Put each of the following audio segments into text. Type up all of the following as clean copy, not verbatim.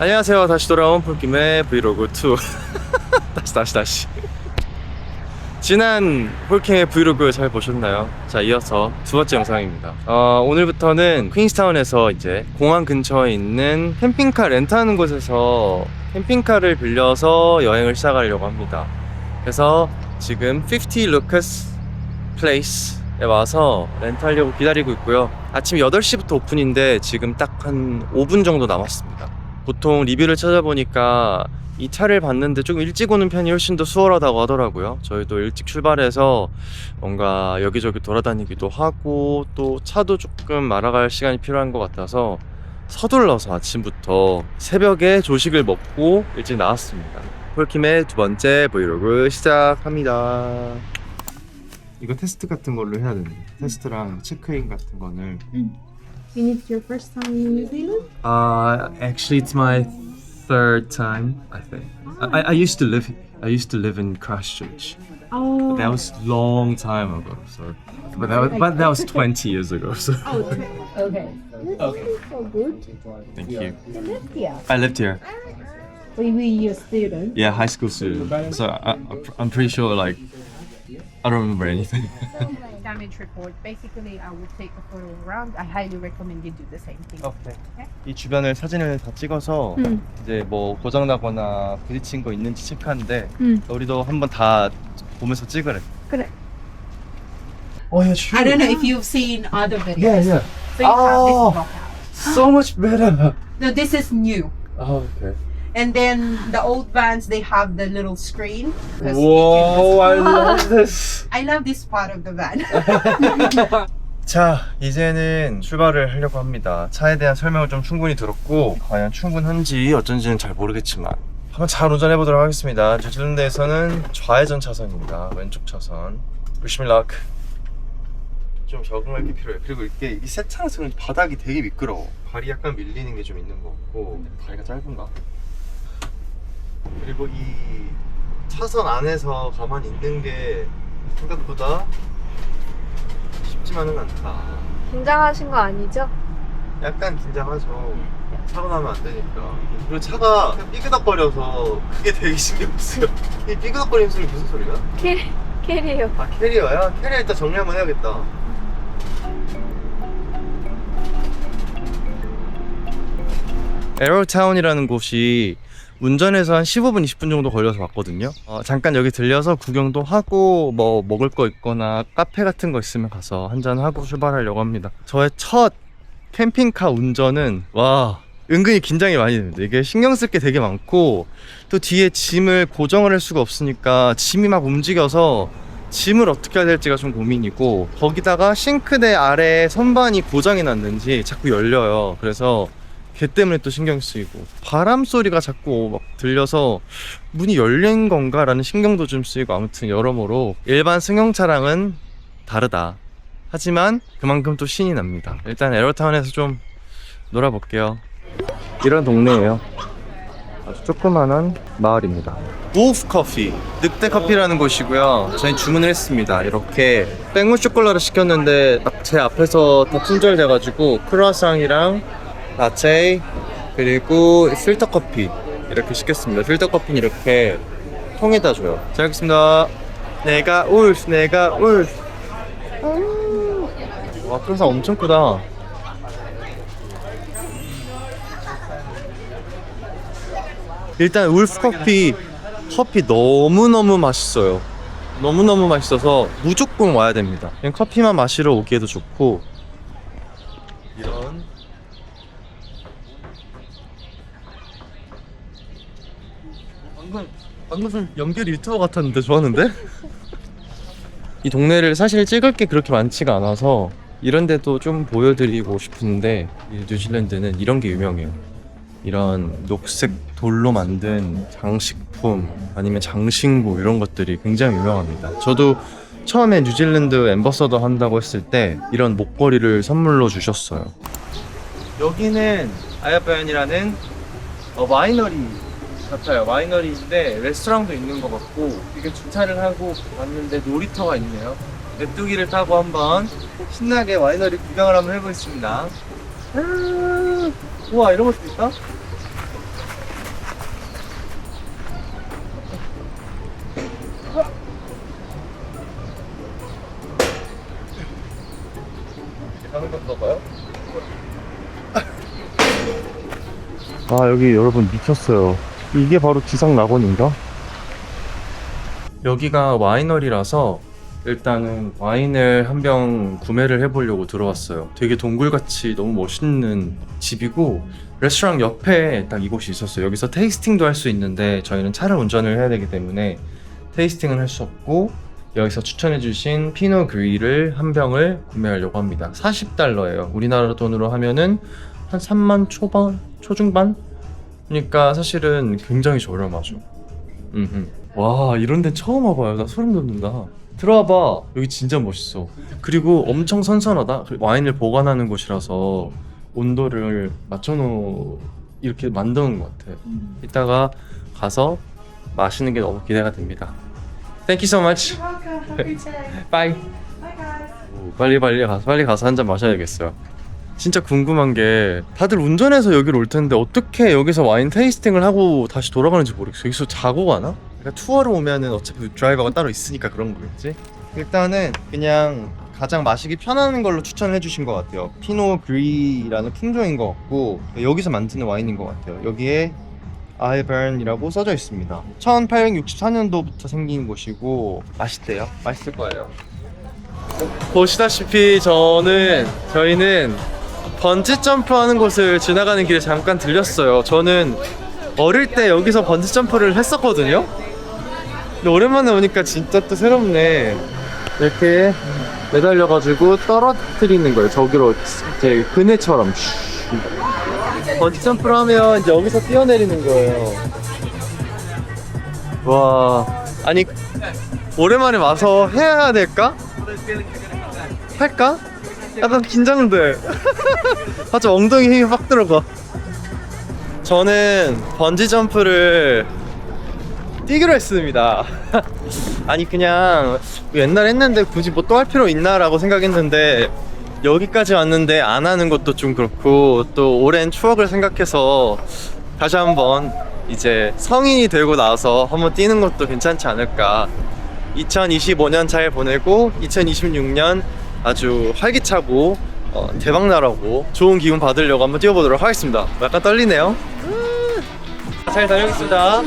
안녕하세요. 다시 돌아온 폴킴의 브이로그 2. 다시. 지난 폴킴의 브이로그 잘 보셨나요? 자, 이어서 두 번째 영상입니다. 오늘부터는 퀸스타운에서 이제 공항 근처에 있는 캠핑카 렌트하는 곳에서 캠핑카를 빌려서 여행을 시작하려고 합니다. 그래서 지금 50 루커스 플레이스에 와서 렌트하려고 기다리고 있고요. 아침 8시부터 오픈인데 지금 딱 한 5분 정도 남았습니다. 보통 리뷰를 찾아보니까 이 차를 봤는데 조금 일찍 오는 편이 훨씬 더 수월하다고 하더라고요. 저희도 일찍 출발해서 뭔가 여기저기 돌아다니기도 하고 또 차도 조금 알아갈 시간이 필요한 것 같아서 서둘러서 아침부터 새벽에 조식을 먹고 일찍 나왔습니다. 폴킴의 두 번째 브이로그 시작합니다. 이거 테스트 같은 걸로 해야 되는데 테스트랑 체크인 같은 거는 And it's your first time in New Zealand? Actually, it's my third time. I think. I used to live in Christchurch. Oh. That was long time ago. So, but that was 20 years ago. So, Okay. Okay. So good. thank you. You live here. I lived here. Maybe you're a student. Yeah, high school student. So I'm pretty sure like I don't remember anything. Damage report. Basically, I would take a photo around. I highly recommend you do the same thing. 이 주변을 사진을 다 찍어서 이제 뭐 고장 나거나 부딪힌 거 있는지 체크하는데 우리도 한번 다 보면서 찍으래. 그래. Oh yeah, true. I don't know if you've seen other videos. Yeah. So you have this knockout. So much better. No, this is new. Oh, okay. And then the old vans, they have the little screen. 'Cause Whoa, I love this. I love this part of the van. 자, 이제는 출발을 하려고 합니다. 차에 대한 설명을 좀 충분히 들었고 과연 충분한지 어쩐지는 잘 모르겠지만 한번 잘 운전해 보도록 하겠습니다. 뉴질랜드에서는 좌회전 차선입니다. 왼쪽 차선. Wish me luck. 좀 적응할 게 필요해. 그리고 이게 이 새 차라서는 바닥이 되게 미끄러워. 발이 약간 밀리는 게 좀 있는 것 같고 다리가 짧은가? 그리고 이 차선 안에서 가만히 있는 게 생각보다 쉽지만은 않다. 긴장하신 거 아니죠? 약간 긴장하죠. 사고 나면 안 되니까. 그리고 차가 그냥 삐그덕거려서 그게 되게 신경 쓰여. 이 삐그덕거리는 소리 무슨 소리야? 캐리어. 아, 캐리어야? 캐리어 일단 정리 한번 해야겠다. 에러타운이라는 곳이 운전해서 한 15분, 20분 정도 걸려서 왔거든요. 잠깐 여기 들려서 구경도 하고 뭐 먹을 거 있거나 카페 같은 거 있으면 가서 한잔하고 출발하려고 합니다. 저의 첫 캠핑카 운전은 와 은근히 긴장이 많이 됩니다. 이게 신경 쓸 게 되게 많고 또 뒤에 짐을 고정을 할 수가 없으니까 짐이 막 움직여서 짐을 어떻게 해야 될지가 좀 고민이고 거기다가 싱크대 아래에 선반이 고장이 났는지 자꾸 열려요. 그래서 걔 때문에 또 신경 쓰이고 바람 소리가 자꾸 막 들려서 문이 열린 건가 라는 신경도 좀 쓰이고 아무튼 여러모로 일반 승용차랑은 다르다. 하지만 그만큼 또 신이 납니다. 일단 에러타운에서 좀 놀아볼게요. 이런 동네예요. 아주 조그만한 마을입니다. 울프 커피, 늑대 커피라는 곳이고요. 저희 주문을 했습니다. 이렇게 땡무 쇼콜라를 시켰는데 딱 제 앞에서 다 품절돼가지고 크루아상이랑 라떼 그리고 필터 커피 이렇게 시켰습니다. 필터 커피는 이렇게 통에다 줘요. 잘 먹겠습니다. 내가 울프. 와, 크루아상 엄청 크다. 일단 울프 커피 너무너무 맛있어요. 너무너무 맛있어서 무조건 와야 됩니다. 그냥 커피만 마시러 오기에도 좋고 이런 방금 무슨 연결 유튜버 같았는데 좋았는데? 이 동네를 사실 찍을 게 그렇게 많지가 않아서 이런 데도 좀 보여드리고 싶은데 이 뉴질랜드는 이런 게 유명해요. 이런 녹색 돌로 만든 장식품 아니면 장신구 이런 것들이 굉장히 유명합니다. 저도 처음에 뉴질랜드 앰버서더 한다고 했을 때 이런 목걸이를 선물로 주셨어요. 여기는 아야바얀이라는 와이너리 같아요. 와이너리인데 레스토랑도 있는 것 같고 이게 주차를 하고 왔는데 놀이터가 있네요. 메뚜기를 타고 한번 신나게 와이너리 구경을 한번 해보겠습니다. 우와, 이런 것도 있다? 아, 여기 여러분 미쳤어요. 이게 바로 지상 낙원인가? 여기가 와이너리라서 일단은 와인을 한 병 구매를 해보려고 들어왔어요. 되게 동굴같이 너무 멋있는 집이고 레스토랑 옆에 딱 이곳이 있었어요. 여기서 테이스팅도 할 수 있는데 저희는 차를 운전을 해야 되기 때문에 테이스팅은 할 수 없고 여기서 추천해주신 피노 그리를 한 병을 구매하려고 합니다. $40예요. 우리나라 돈으로 하면은 한 3만 초반? 초중반? 그러니까 사실은 굉장히 저렴하죠. 와, 이런 데는 처음 와봐요. 나 소름 돋는다. 들어와봐. 여기 진짜 멋있어. 그리고 엄청 선선하다. 와인을 보관하는 곳이라서 온도를 이렇게 만드는 것 같아. 이따가 가서 마시는 게 너무 기대가 됩니다. Thank you so much. Bye. 빨리 가서 한 잔 마셔야겠어요. 진짜 궁금한 게 다들 운전해서 여기로 올 텐데 어떻게 여기서 와인 테이스팅을 하고 다시 돌아가는지 모르겠어. 여기서 자고 가나? 그러니까 투어로 오면은 어차피 드라이버가 따로 있으니까 그런 거겠지? 일단은 그냥 가장 마시기 편한 걸로 추천을 해주신 것 같아요. 피노 그리라는 품종인 것 같고 여기서 만드는 와인인 것 같아요. 여기에 아이버ን이라고 써져 있습니다. 1864년도부터 생긴 곳이고 맛있대요. 맛있을 거예요. 보시다시피 저희는 번지 점프 하는 곳을 지나가는 길에 잠깐 들렸어요. 저는 어릴 때 여기서 번지 점프를 했었거든요. 근데 오랜만에 오니까 진짜 또 새롭네. 이렇게 매달려가지고 떨어뜨리는 거예요. 저기로 제 그네처럼. 번지 점프를 하면 이제 여기서 뛰어내리는 거예요. 와, 아니 오랜만에 와서 해야 될까? 할까? 약간 긴장돼. 하여튼 엉덩이 힘이 확 들어가. 저는 번지 점프를 뛰기로 했습니다. 아니 그냥 옛날에 했는데 굳이 뭐 또 할 필요 있나 라고 생각했는데 여기까지 왔는데 안 하는 것도 좀 그렇고 또 오랜 추억을 생각해서 다시 한번 이제 성인이 되고 나서 한번 뛰는 것도 괜찮지 않을까. 2025년 잘 보내고 2026년 아주 활기차고 대박나라고 좋은 기운 받으려고 한번 뛰어보도록 하겠습니다. 약간 떨리네요. 잘 다녀오겠습니다.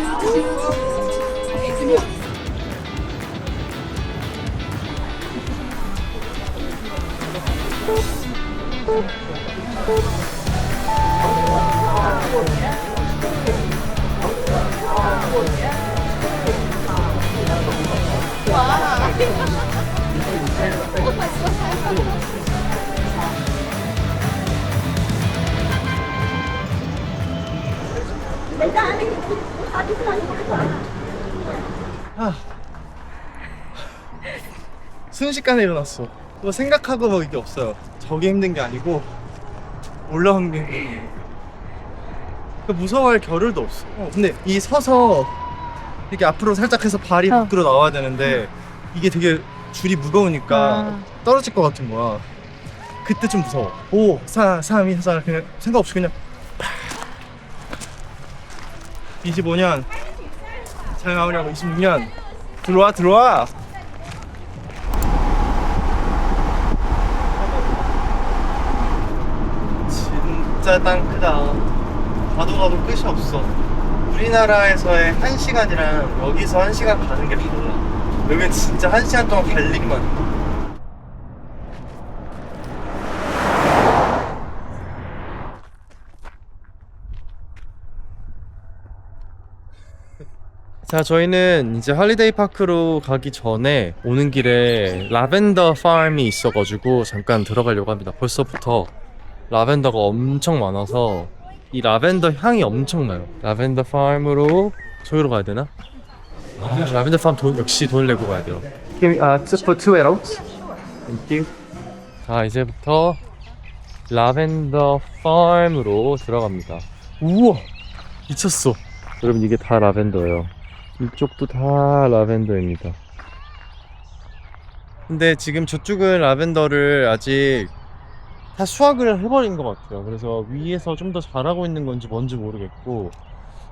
순식간에 일어났어. 뭐 생각하고 뭐 이게 없어요. 저게 힘든 게 아니고 올라온 게 무서워할 겨를도 없어. 근데 이 서서 이렇게 앞으로 살짝 해서 발이 밖으로 나와야 되는데 이게 되게 줄이 무거우니까 떨어질 것 같은 거야. 그때 좀 무서워. 5, 4, 3, 2, 4 그냥 생각 없이 그냥 25년 잘 마무리하고 26년 들어와. 진짜 땅 크다. 가도 끝이 없어. 우리나라에서의 1시간이랑 여기서 1시간 가는 게 달라. 여기는 진짜 1시간 동안 달리기만. 자, 저희는 이제 할리데이 파크로 가기 전에 오는 길에 라벤더 팜이 있어가지고 잠깐 들어가려고 합니다. 벌써부터 라벤더가 엄청 많아서 이 라벤더 향이 엄청나요. 라벤더 팜으로 저기로 가야 되나? 라벤더 팜 역시 돈을 내고 가야 돼요. Just for 2 euros. Thank you. 자, 이제부터 라벤더 팜으로 들어갑니다. 우와! 미쳤어. 여러분 이게 다 라벤더예요. 이쪽도 다 라벤더입니다. 근데 지금 저쪽은 라벤더를 아직 다 수확을 해버린 것 같아요. 그래서 위에서 좀 더 자라고 있는 건지 뭔지 모르겠고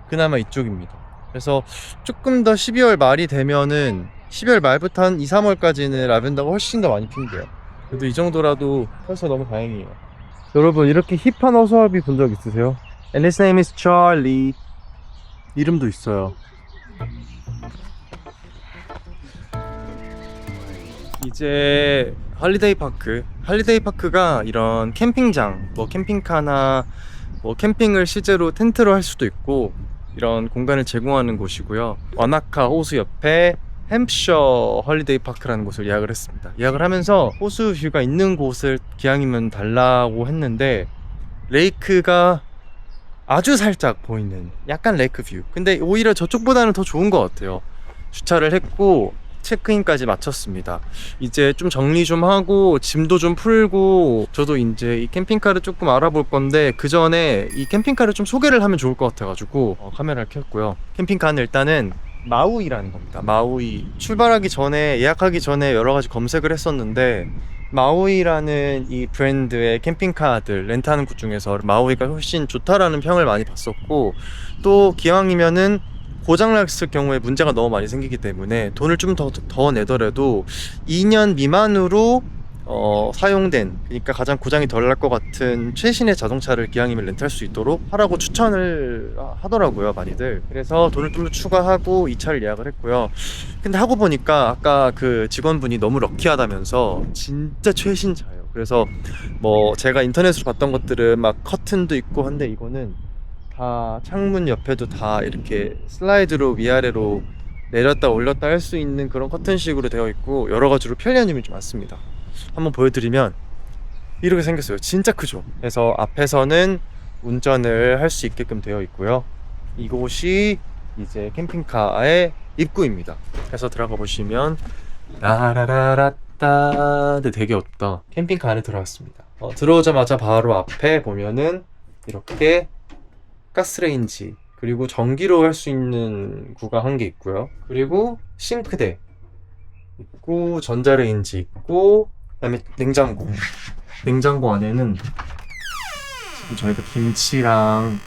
그나마 이쪽입니다. 그래서 조금 더 12월 말이 되면은 12월 말부터 한 2, 3월까지는 라벤더가 훨씬 더 많이 핀대요. 그래도 이 정도라도 펴서 너무 다행이에요. 여러분 이렇게 힙한 허수아비 본 적 있으세요? And his name is Charlie. 이름도 있어요. 이제 할리데이 파크. 할리데이 파크가 이런 캠핑장, 뭐 캠핑카나 뭐 캠핑을 실제로 텐트로 할 수도 있고 이런 공간을 제공하는 곳이고요. 와나카 호수 옆에 햄프셔 헐리데이 파크라는 곳을 예약을 했습니다. 예약을 하면서 호수 뷰가 있는 곳을 기왕이면 달라고 했는데 레이크가 아주 살짝 보이는 약간 레이크 뷰. 근데 오히려 저쪽보다는 더 좋은 것 같아요. 주차를 했고 체크인까지 마쳤습니다. 이제 좀 정리 좀 하고 짐도 좀 풀고 저도 이제 이 캠핑카를 조금 알아볼 건데 그 전에 이 캠핑카를 좀 소개를 하면 좋을 것 같아가지고 카메라를 켰고요. 캠핑카는 일단은 마우이라는 겁니다. 마우이. 출발하기 전에 예약하기 전에 여러 가지 검색을 했었는데 마우이라는 이 브랜드의 캠핑카들 렌트하는 곳 중에서 마우이가 훨씬 좋다라는 평을 많이 봤었고 또 기왕이면은 고장났을 경우에 문제가 너무 많이 생기기 때문에 돈을 좀 더 내더라도 2년 미만으로 사용된, 그러니까 가장 고장이 덜 날 것 같은 최신의 자동차를 기왕이면 렌트할 수 있도록 하라고 추천을 하더라고요, 많이들. 그래서 돈을 좀 더 추가하고 이 차를 예약을 했고요. 근데 하고 보니까 아까 그 직원분이 너무 럭키하다면서 진짜 최신 차예요. 그래서 뭐 제가 인터넷으로 봤던 것들은 막 커튼도 있고 한데 이거는 다 창문 옆에도 다 이렇게 슬라이드로 위아래로 내렸다 올렸다 할 수 있는 그런 커튼식으로 되어 있고 여러 가지로 편리함이 좀 많습니다. 한번 보여드리면 이렇게 생겼어요. 진짜 크죠. 그래서 앞에서는 운전을 할 수 있게끔 되어 있고요. 이곳이 이제 캠핑카의 입구입니다. 그래서 들어가 보시면 라라라라따. 근데 되게 없다. 캠핑카 안에 들어왔습니다. 들어오자마자 바로 앞에 보면은 이렇게 가스레인지 그리고 전기로 할 수 있는 구가 한 개 있고요. 그리고 싱크대 있고 전자레인지 있고 그다음에 냉장고 안에는 지금 저희가 김치랑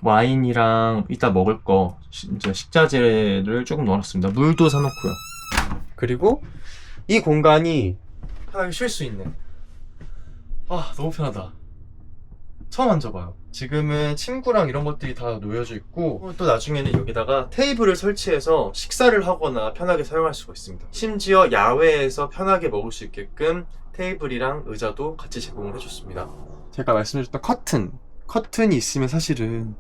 와인이랑 이따 먹을 거 이제 식자재를 조금 넣어놨습니다. 물도 사놓고요. 그리고 이 공간이 편하게 쉴 수 있는, 너무 편하다. 처음 앉아봐요. 지금은 침구랑 이런 것들이 다 놓여져 있고 또 나중에는 여기다가 테이블을 설치해서 식사를 하거나 편하게 사용할 수가 있습니다. 심지어 야외에서 편하게 먹을 수 있게끔 테이블이랑 의자도 같이 제공을 해줬습니다. 제가 말씀드렸던 커튼이 있으면 사실은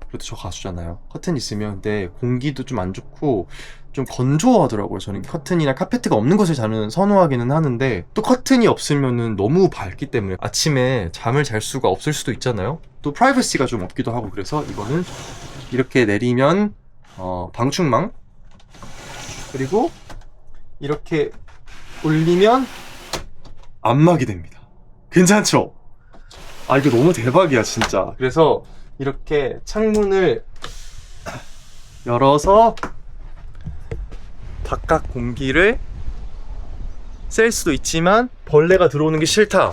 그래도 저 가수잖아요. 커튼이 있으면 근데 공기도 좀 안 좋고 좀 건조하더라고요. 저는 커튼이나 카페트가 없는 곳을 저는 선호하기는 하는데 또 커튼이 없으면은 너무 밝기 때문에 아침에 잠을 잘 수가 없을 수도 있잖아요. 또 프라이버시가 좀 없기도 하고 그래서 이거는 이렇게 내리면 방충망 그리고 이렇게 올리면 안막이 됩니다. 괜찮죠? 이거 너무 대박이야 진짜. 그래서 이렇게 창문을 열어서 바깥 공기를 쐴 수도 있지만 벌레가 들어오는 게 싫다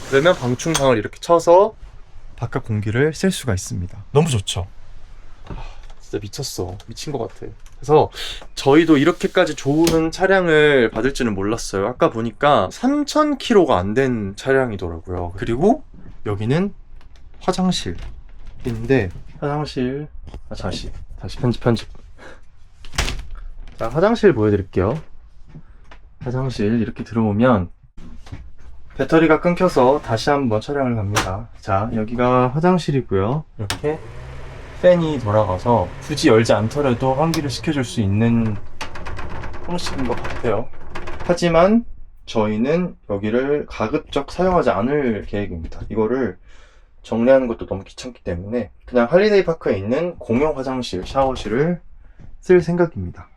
그러면 방충망을 이렇게 쳐서 바깥 공기를 쐴 수가 있습니다. 너무 좋죠? 진짜 미쳤어. 미친 것 같아. 그래서 저희도 이렇게까지 좋은 차량을 받을 줄은 몰랐어요. 아까 보니까 3,000km가 안 된 차량이더라고요. 그리고 여기는 화장실인데 화장실 다시 편집. 자, 화장실 보여드릴게요. 화장실 이렇게 들어오면 배터리가 끊겨서 다시 한번 촬영을 갑니다. 자, 여기가 화장실이고요. 이렇게 팬이 돌아가서 굳이 열지 않더라도 환기를 시켜줄 수 있는 형식인 것 같아요. 하지만 저희는 여기를 가급적 사용하지 않을 계획입니다. 이거를 정리하는 것도 너무 귀찮기 때문에 그냥 할리데이 파크에 있는 공용 화장실, 샤워실을 쓸 생각입니다.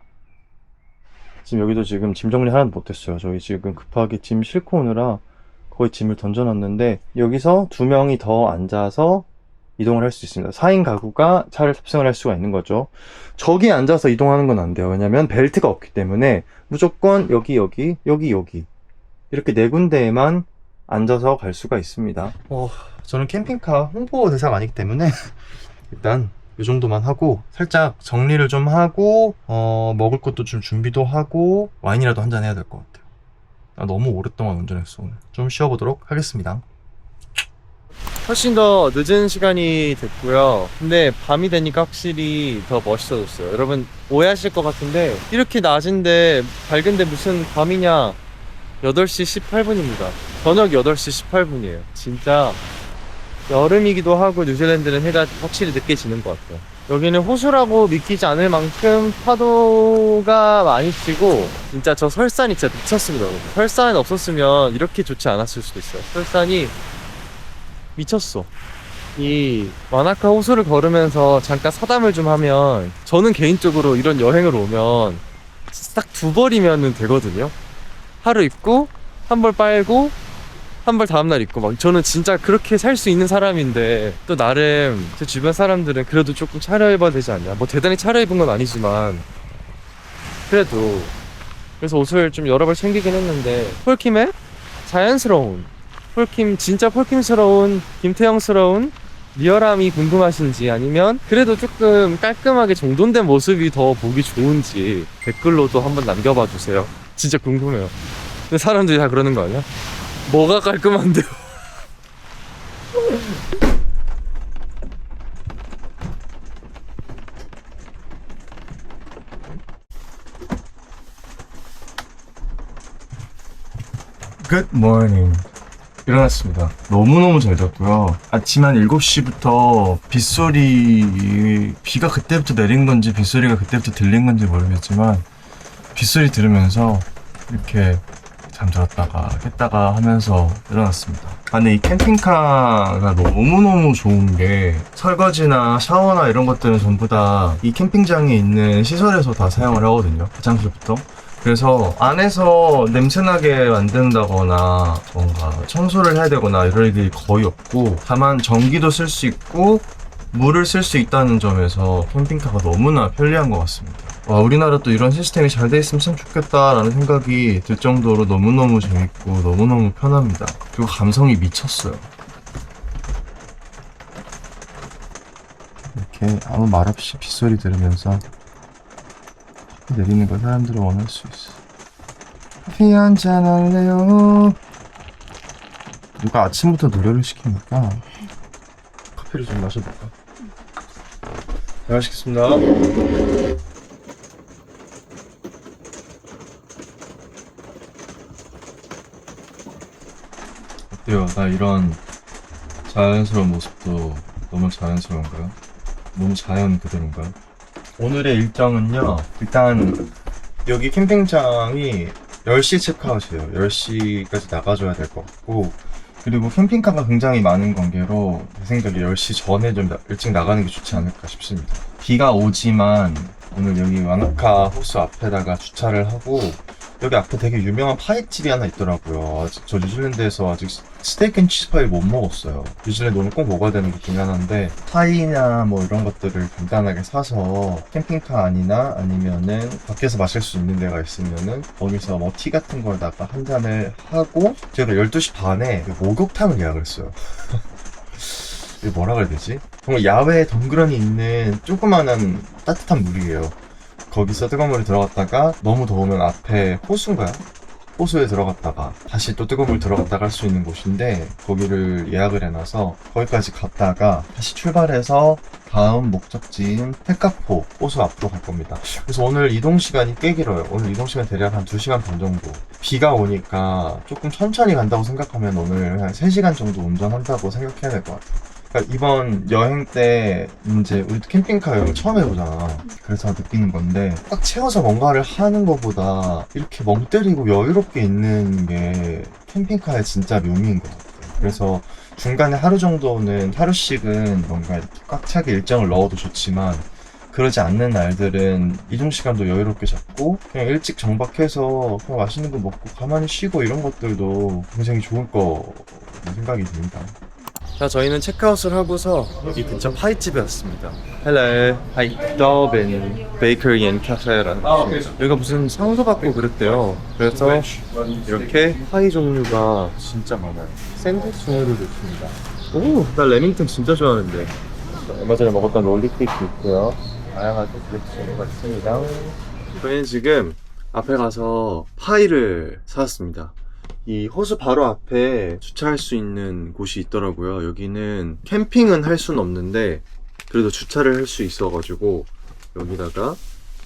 지금 여기도 지금 짐 정리 하나도 못했어요. 저희 지금 급하게 짐 싣고 오느라 거의 짐을 던져놨는데 여기서 2명이 더 앉아서 이동을 할 수 있습니다. 4인 가구가 차를 탑승을 할 수가 있는 거죠. 저기 앉아서 이동하는 건 안 돼요. 왜냐면 벨트가 없기 때문에 무조건 여기 이렇게 4군데에만 앉아서 갈 수가 있습니다. 저는 캠핑카 홍보 대사가 아니기 때문에 일단 이 정도만 하고 살짝 정리를 좀 하고 먹을 것도 좀 준비도 하고 와인이라도 한잔 해야 될 것 같아요. 너무 오랫동안 운전했어 오늘. 좀 쉬어보도록 하겠습니다. 훨씬 더 늦은 시간이 됐고요. 근데 밤이 되니까 확실히 더 멋있어졌어요. 여러분 오해하실 것 같은데 이렇게 낮인데 밝은데 무슨 밤이냐. 8시 18분입니다. 저녁 8시 18분이에요. 진짜 여름이기도 하고 뉴질랜드는 해가 확실히 늦게 지는 것 같아요. 여기는 호수라고 믿기지 않을 만큼 파도가 많이 치고 진짜 저 설산이 진짜 미쳤습니다. 여러분. 설산 없었으면 이렇게 좋지 않았을 수도 있어요. 설산이 미쳤어. 이 마나카 호수를 걸으면서 잠깐 사담을 좀 하면 저는 개인적으로 이런 여행을 오면 딱 2벌이면 되거든요. 하루 입고 한 벌 빨고 한 벌 다음날 입고 막 저는 진짜 그렇게 살 수 있는 사람인데 또 나름 제 주변 사람들은 그래도 조금 차려입어야 되지 않냐. 뭐 대단히 차려입은 건 아니지만 그래도 그래서 옷을 좀 여러 벌 챙기긴 했는데 폴킴의 자연스러운 폴킴 진짜 폴킴스러운 김태형스러운 리얼함이 궁금하신지 아니면 그래도 조금 깔끔하게 정돈된 모습이 더 보기 좋은지 댓글로도 한번 남겨봐 주세요. 진짜 궁금해요. 근데 사람들이 다 그러는 거 아니야? 뭐가 깔끔한데요? Good morning. 일어났습니다. 너무너무 잘 잤고요. 아침 한 7시부터 비가 그때부터 내린 건지 빗소리가 그때부터 들린 건지 모르겠지만 빗소리 들으면서 이렇게 잠들었다가 깼다가 하면서 일어났습니다. 근데 이 캠핑카가 너무너무 좋은 게 설거지나 샤워나 이런 것들은 전부 다 이 캠핑장에 있는 시설에서 다 사용을 하거든요. 화장실부터. 그래서 안에서 냄새나게 만든다거나 뭔가 청소를 해야 되거나 이럴 일이 거의 없고 다만 전기도 쓸 수 있고 물을 쓸 수 있다는 점에서 캠핑카가 너무나 편리한 것 같습니다. 와, 우리나라도 이런 시스템이 잘 돼 있으면 참 좋겠다라는 생각이 들 정도로 너무너무 재밌고 너무너무 편합니다. 그리고 감성이 미쳤어요. 이렇게 아무 말 없이 빗소리 들으면서 커피 내리는 걸 사람들은 원할 수 있어. 커피 한잔 할래요? 누가 아침부터 노래를 시킵니까? 커피를 좀 마셔볼까? 잘 마시겠습니다. 어때요? 나 이런 자연스러운 모습도 너무 자연스러운가요? 너무 자연 그대로인가요? 오늘의 일정은요, 일단 여기 캠핑장이 10시 체크아웃이에요. 10시까지 나가줘야 될 것 같고, 그리고 캠핑카가 굉장히 많은 관계로 제 생각에 10시 전에 좀 일찍 나가는 게 좋지 않을까 싶습니다. 비가 오지만 오늘 여기 와나카 호수 앞에다가 주차를 하고 여기 앞에 되게 유명한 파이집이 하나 있더라고요. 아직 저 뉴질랜드에서 아직 스테이크 앤 치즈 파이 못 먹었어요. 뉴질랜드 오늘 꼭 먹어야 되는 것 중에 하나인데 파이나 뭐 이런 것들을 간단하게 사서 캠핑카 안이나 아니면은 밖에서 마실 수 있는 데가 있으면은 거기서 뭐 티 같은 걸다가 한 잔을 하고 제가 12시 반에 목욕탕을 예약을 했어요. 이게 뭐라 그래야 되지? 정말 야외에 덩그러니 있는 조그만한 따뜻한 물이에요. 거기서 뜨거운 물에 들어갔다가 너무 더우면 앞에 호수인가요? 호수에 들어갔다가 다시 또 뜨거운 물 들어갔다가 할 수 있는 곳인데 거기를 예약을 해놔서 거기까지 갔다가 다시 출발해서 다음 목적지인 페카포 호수 앞으로 갈 겁니다. 그래서 오늘 이동 시간이 꽤 길어요. 오늘 이동 시간 대략 한 2시간 반 정도. 비가 오니까 조금 천천히 간다고 생각하면 오늘 한 3시간 정도 운전한다고 생각해야 될 것 같아요. 그러니까 이번 여행 때 이제 우리 캠핑카 여행 처음 해보잖아. 그래서 느끼는 건데 꽉 채워서 뭔가를 하는 것보다 이렇게 멍 때리고 여유롭게 있는 게 캠핑카의 진짜 묘미인 것 같아요. 그래서 중간에 하루 정도는 하루씩은 뭔가 이렇게 꽉 차게 일정을 넣어도 좋지만 그러지 않는 날들은 이동 시간도 여유롭게 잡고 그냥 일찍 정박해서 그냥 맛있는 거 먹고 가만히 쉬고 이런 것들도 굉장히 좋을 거 생각이 듭니다. 자, 저희는 체크아웃을 하고서 여기 근처 파이집에 왔습니다. Hello, hi, Dobbin Bakery and Cafe라는 여기가 무슨 상소 받고 그랬대요. 그래서 이렇게 파이 종류가 진짜 많아요. 샌드위치 종류도 있습니다. 오, 나 레밍턴 진짜 좋아하는데. 얼마 전에 먹었던 롤리케이크 있고요. 다양한 디저트 종류가 있습니다. 저희는 지금 앞에 가서 파이를 사왔습니다. 이 호수 바로 앞에 주차할 수 있는 곳이 있더라고요. 여기는 캠핑은 할 수는 없는데 그래도 주차를 할 수 있어가지고 여기다가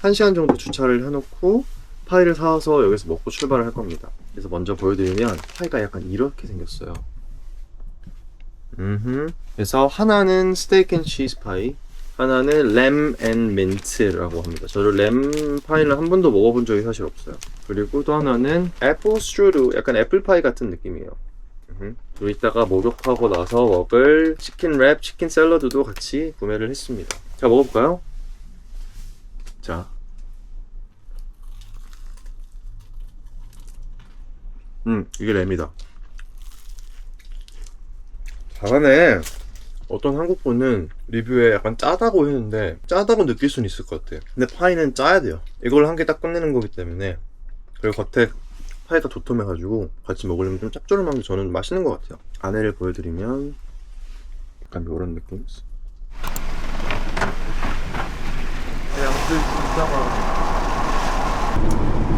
1시간 정도 주차를 해놓고 파이를 사와서 여기서 먹고 출발을 할 겁니다. 그래서 먼저 보여드리면 파이가 약간 이렇게 생겼어요. 그래서 하나는 스테이크 앤 치즈 파이, 하나는 램 앤 민트라고 합니다. 저를 램 파이는 한 번도 먹어본 적이 사실 없어요. 그리고 또 하나는 애플 스트루드, 약간 애플파이 같은 느낌이에요. 그리고 이따가 목욕하고 나서 먹을 치킨 랩, 치킨 샐러드도 같이 구매를 했습니다. 자, 먹어볼까요? 자, 이게 램이다. 잘하네. 어떤 한국 분은 리뷰에 약간 짜다고 했는데 짜다고 느낄 수는 있을 것 같아요. 근데 파이는 짜야 돼요. 이걸 한 개 딱 끝내는 거기 때문에. 그리고 겉에 파이가 도톰해가지고 같이 먹으려면 좀 짭조름한 게 저는 맛있는 것 같아요. 안에를 보여드리면 약간 이런 느낌. 양들 진짜 많아.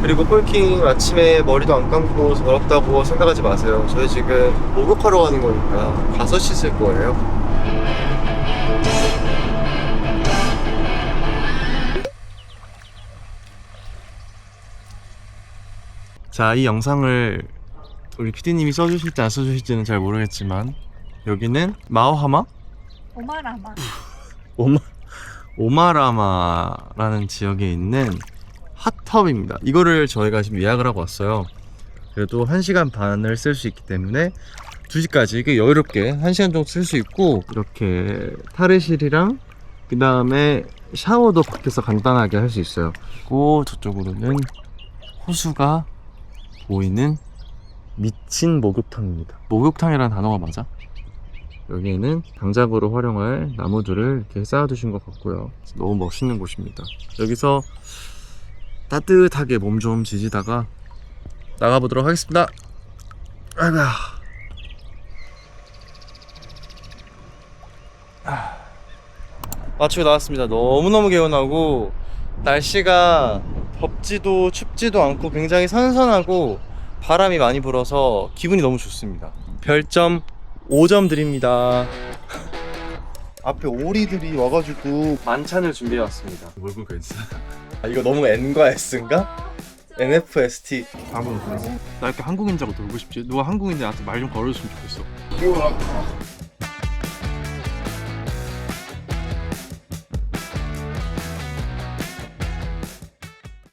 그리고 폴킹 아침에 머리도 안 감고 더럽다고 생각하지 마세요. 저희 지금 목욕하러 가는 거니까 가서 씻을 거예요. 자, 이 영상을 우리 PD님이 써주실지 안 써주실지는 잘 모르겠지만 여기는 마오하마? 오마라마. 오마라마라는 지역에 있는 핫tub입니다. 이거를 저희가 지금 예약을 하고 왔어요. 그래도 1시간 반을 쓸 수 있기 때문에 2시까지 이게 여유롭게 1시간 정도 쓸 수 있고, 이렇게 탈의실이랑 그 다음에 샤워도 밖에서 간단하게 할 수 있어요. 그리고 저쪽으로는 호수가 보이는 미친 목욕탕입니다. 목욕탕이라는 단어가 맞아? 여기에는 장작으로 활용할 나무들을 이렇게 쌓아두신 것 같고요. 너무 멋있는 곳입니다. 여기서 따뜻하게 몸 좀 지지다가 나가보도록 하겠습니다. 아이고. 마치고 나왔습니다. 너무너무 개운하고 날씨가 덥지도 춥지도 않고 굉장히 선선하고 바람이 많이 불어서 기분이 너무 좋습니다. 별점 5점 드립니다. 앞에 오리들이 와가지고 만찬을 준비해왔습니다. 뭘 볼까 했어? 아, 이거 너무 N과 S인가? NFST. 나 이렇게 한국인자고 놀고 싶지. 누가 한국인데 나한테 말 좀 걸어줬으면 좋겠어.